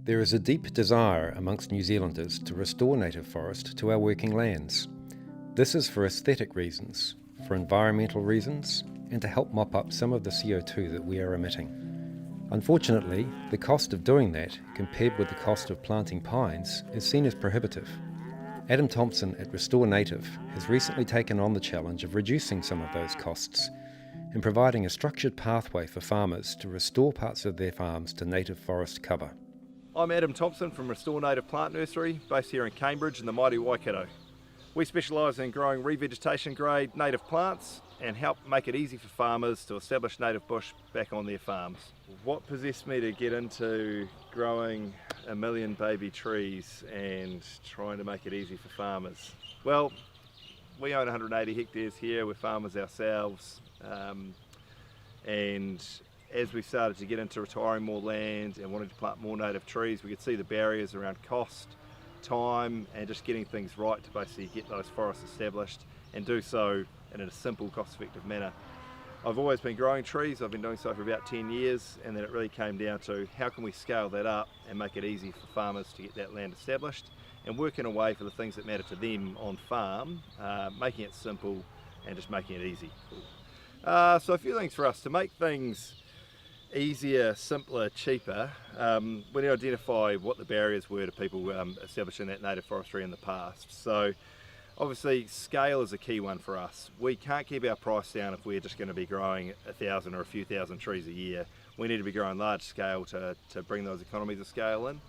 There is a deep desire amongst New Zealanders to restore native forest to our working lands. This is for aesthetic reasons, for environmental reasons, and to help mop up some of the CO2 that we are emitting. Unfortunately, the cost of doing that, compared with the cost of planting pines, is seen as prohibitive. Adam Thompson at Restore Native has recently taken on the challenge of reducing some of those costs and providing a structured pathway for farmers to restore parts of their farms to native forest cover. I'm Adam Thompson from Restore Native Plant Nursery, based here in Cambridge in the mighty Waikato. We specialise in growing revegetation grade native plants and help make it easy for farmers to establish native bush back on their farms. What possessed me to get into growing a million baby trees and trying to make it easy for farmers? Well, we own 180 hectares here, we're farmers ourselves, and as we started to get into retiring more land and wanting to plant more native trees, we could see the barriers around cost, time, and just getting things right to basically get those forests established and do so in a simple, cost-effective manner. I've always been growing trees, I've been doing so for about 10 years, and then it really came down to how can we scale that up and make it easy for farmers to get that land established and work in a way for the things that matter to them on farm, making it simple and just making it easy. So a few things for us to make things easier, simpler, cheaper. We need to identify what the barriers were to people establishing that native forestry in the past. So obviously scale is a key one for us. We can't keep our price down if we're just going to be growing 1,000 or a few thousand trees a year. We need to be growing large scale to bring those economies of scale in.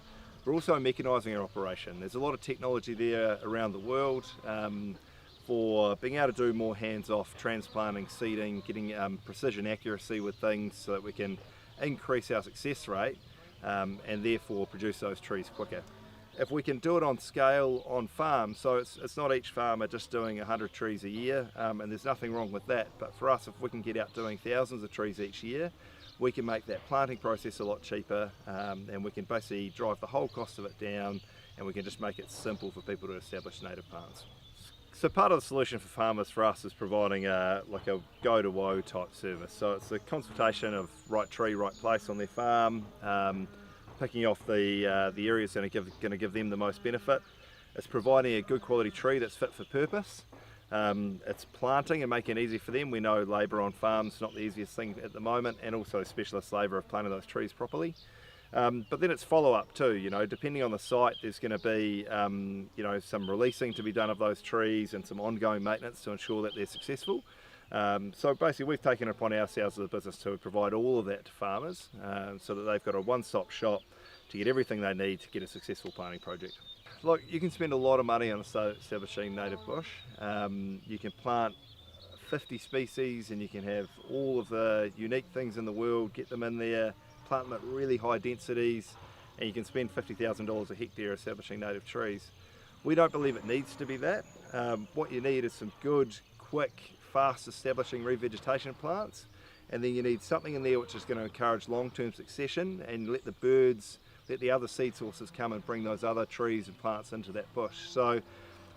We're also mechanising our operation. There's a lot of technology there around the world for being able to do more hands-off transplanting, seeding, getting precision accuracy with things so that we can increase our success rate and therefore produce those trees quicker. If we can do it on scale on farm, so it's not each farmer just doing 100 trees a year, and there's nothing wrong with that, but for us, if we can get out doing thousands of trees each year, we can make that planting process a lot cheaper, and we can basically drive the whole cost of it down, and we can just make it simple for people to establish native plants. So part of the solution for farmers for us is providing a go-to-woe type service. So it's a consultation of right tree, right place on their farm, picking off the areas that are going to give them the most benefit. It's providing a good quality tree that's fit for purpose. It's planting and making it easy for them. We know labour on farms is not the easiest thing at the moment, and also specialist labour of planting those trees properly. But then it's follow-up too, depending on the site there's going to be some releasing to be done of those trees and some ongoing maintenance to ensure that they're successful. So basically we've taken it upon ourselves as a business to provide all of that to farmers so that they've got a one-stop shop to get everything they need to get a successful planting project. Look, you can spend a lot of money on establishing native bush. You can plant 50 species and you can have all of the unique things in the world, get them in there, plant them at really high densities, and you can spend $50,000 a hectare establishing native trees. We don't believe it needs to be that. What you need is some good, quick, fast establishing revegetation plants, and then you need something in there which is going to encourage long-term succession and let the birds, let the other seed sources come and bring those other trees and plants into that bush. So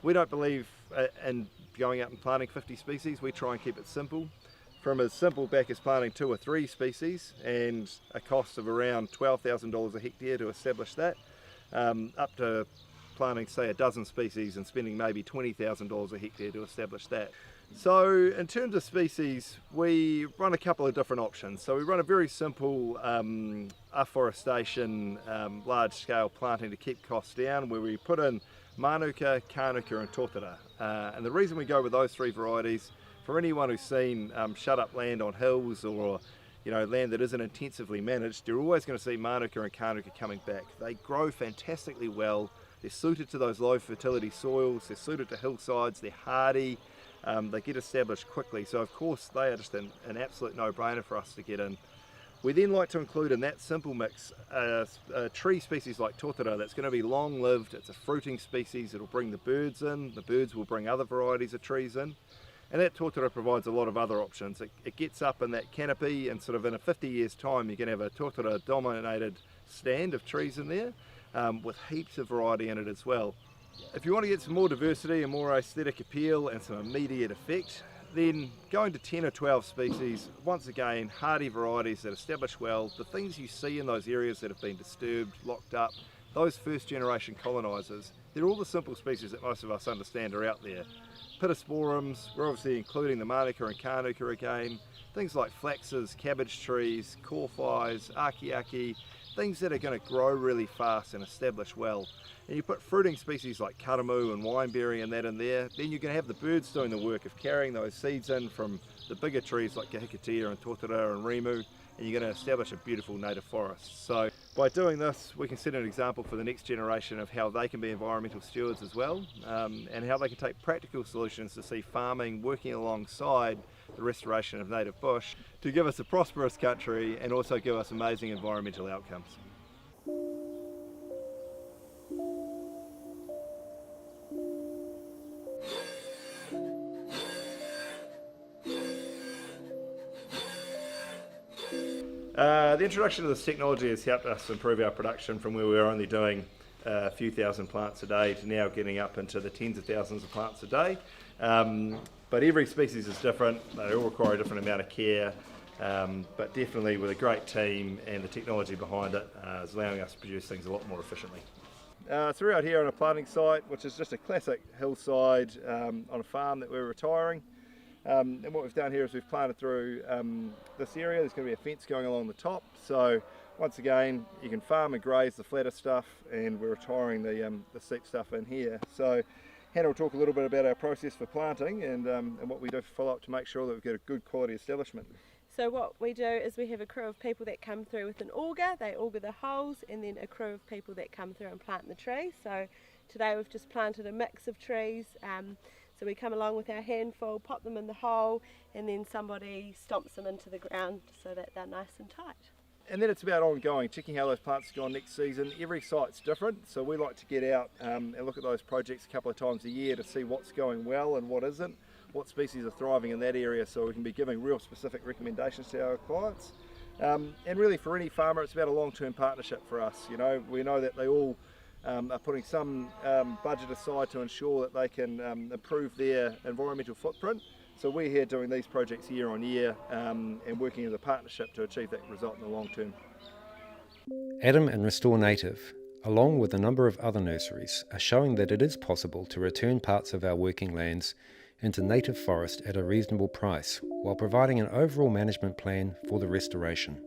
we don't believe in going out and planting 50 species. We try and keep it simple. From as simple back as planting 2 or 3 species and a cost of around $12,000 a hectare to establish that, up to planting say a dozen species and spending maybe $20,000 a hectare to establish that. So in terms of species, we run a couple of different options. So we run a very simple afforestation, large scale planting to keep costs down, where we put in Manuka, Kānuka and Tōtara. And the reason we go with those 3 varieties, for anyone who's seen shut up land on hills or land that isn't intensively managed, you're always going to see Manuka and Kānuka coming back. They grow fantastically well, they're suited to those low fertility soils, they're suited to hillsides, they're hardy, they get established quickly, so of course they are just an absolute no-brainer for us to get in. We then like to include in that simple mix a tree species like Tōtara that's going to be long-lived. It's a fruiting species, it'll bring the birds in, the birds will bring other varieties of trees in. And that Tōtara provides a lot of other options. It gets up in that canopy, and sort of in a 50 years time you can have a Tōtara dominated stand of trees in there with heaps of variety in it as well. If you want to get some more diversity and more aesthetic appeal and some immediate effect, Then going to 10 or 12 species, once again, hardy varieties that establish well, the things you see in those areas that have been disturbed, locked up, those first generation colonisers, they're all the simple species that most of us understand are out there. Pittosporums, we're obviously including the Manuka and Kānuka again, things like flaxes, cabbage trees, corfis, aki, things that are going to grow really fast and establish well. And you put fruiting species like karamu and wineberry and that in there, then you're going to have the birds doing the work of carrying those seeds in from the bigger trees like kahikatea and totara and rimu, and you're going to establish a beautiful native forest. So by doing this, we can set an example for the next generation of how they can be environmental stewards as well, and how they can take practical solutions to see farming working alongside the restoration of native bush to give us a prosperous country and also give us amazing environmental outcomes. The introduction of this technology has helped us improve our production from where we were only doing a few thousand plants a day to now getting up into the tens of thousands of plants a day. But every species is different, they all require a different amount of care, but definitely with a great team and the technology behind it is allowing us to produce things a lot more efficiently. So we're out here on a planting site, which is just a classic hillside on a farm that we're retiring. And what we've done here is we've planted through this area. There's going to be a fence going along the top, so once again you can farm and graze the flatter stuff, and we're retiring the steep stuff in here. So Hannah will talk a little bit about our process for planting and what we do for follow-up to make sure that we get a good quality establishment. So what we do is we have a crew of people that come through with an auger, they auger the holes, and then a crew of people that come through and plant the trees. So today we've just planted a mix of trees. So we come along with our handful, pop them in the hole, and then somebody stomps them into the ground so that they're nice and tight. And then it's about ongoing, checking how those plants go on next season. Every site's different, so we like to get out and look at those projects a couple of times a year to see what's going well and what isn't, what species are thriving in that area, so we can be giving real specific recommendations to our clients. And really for any farmer, it's about a long-term partnership for us. You know, we know that they all are putting some budget aside to ensure that they can improve their environmental footprint. So we're here doing these projects year on year and working as a partnership to achieve that result in the long term. Adam and Restore Native, along with a number of other nurseries, are showing that it is possible to return parts of our working lands into native forest at a reasonable price while providing an overall management plan for the restoration.